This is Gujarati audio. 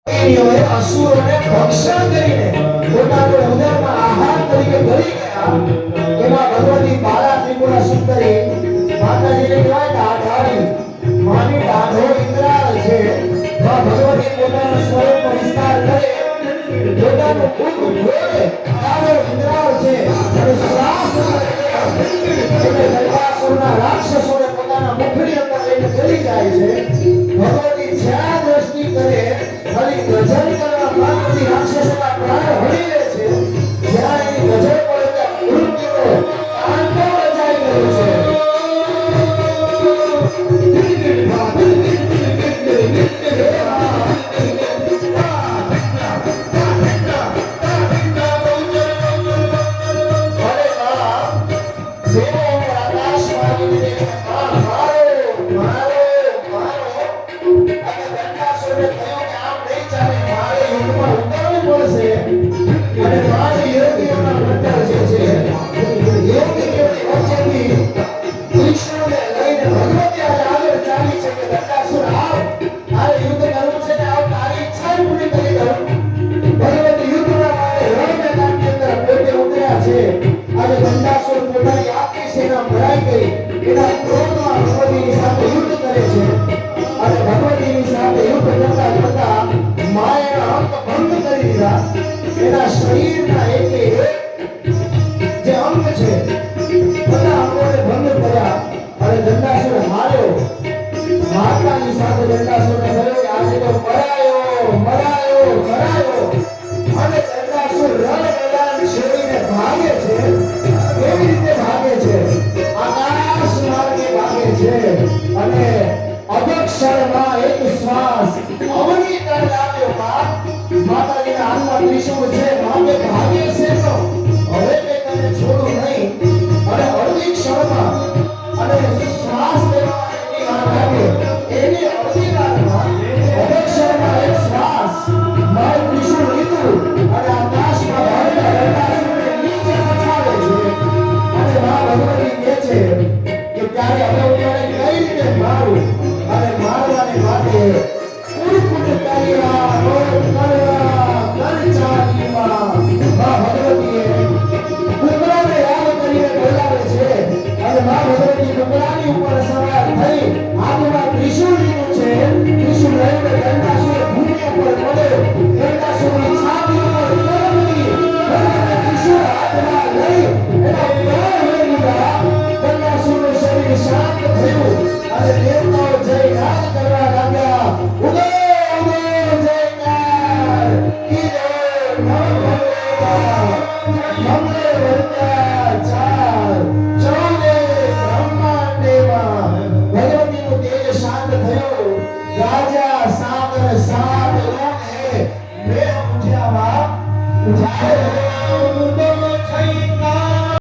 દેવીઓએ અસુરોને ભક્ષણ કરીને પોતાનો ઉદરમાં આહાર તરીકે ભરી ગયા. એમાં ભગવતી બાલા ત્રિપુરા સુંદરી માતાજીને કહેવાય દાઢાળી માની દાઢો ઇન્દ્રાળ છે. ભગવતી પોતાનો સ્વરૂપનો વિસ્તાર કરે, પોતાનું મુખ ખોલે, દાઢો ઇન્દ્રાળ છે અને શ્વાસ એટલે દૈવાસુરના રાક્ષસોને પોતાના મુખની અંદર લઈને ચલી જાય છે. ભગવતી જ્યાં દ્રષ્ટિ કરે ખાલી ગજલ કરવા માત્રથી રાક્ષસોના પ્રાણ હળી લે છે. જ્યાં એની ગજલ પડે ત્યાં મૃત્યુનો તાંડવ રચાઈ ગયો છે. એના શરીરના એક જે અંગ છે બધા અંગોને ભંગ કર્યા અને દંડાસુર હાર્યો. માતાની સાથે દંડાસુરને કહ્યું કે આજે તો મરાયો અને દંડાસુર રણ મેદાન છોડીને ભાગે છે. કેવી રીતે ભાગે છે? આકાશ માર્ગે ભાગે છે અને અબક્ષરમાં એક શ્વાસ અવની તર લાવ્યો. માતાજીના હાથમાં ત્રિશૂળ છે, ભાગે ભાગે છે તો હવે તે તને છોડું નહીં. અને અડધી ક્ષણમાં અને શ્વાસ લેવાની વાત આવે એની અડધી વારમાં અબક્ષરમાં એક શ્વાસ મારું ત્રિશૂળ લીધું અને આકાશમાં ભાગતા દંડાસુરને નીચે પછાડે છે. અને મા ભગવતી કહે છે કે ત્યારે હવે હું તને કઈ રીતે મારું અને મારવાને માટે કુરકુટ કર્યા રોગ કરવા કરચાલીમાં મા ભગવતીએ કુકરાને યાદ કરીને બોલાવે છે. અને મા ભગવતી કુકરાની ઉપર સવાર થઈ હાથમાં ત્રિશૂળ લીધું છે. ત્રિશૂળ લઈને દંડાસુર ભૂમિ ઉપર પડ્યો. દંડાસુરની છાતી ઉપર તરફથી ભગવાને ત્રિશૂળ હાથમાં લઈ એના પ્રાણ લઈ લીધા. દંડાસુરનું શરીર શાંત થયું અને દેવતાઓ જય નાદ કરવા લાગ્યા. ઉદય ઉદય જયકાર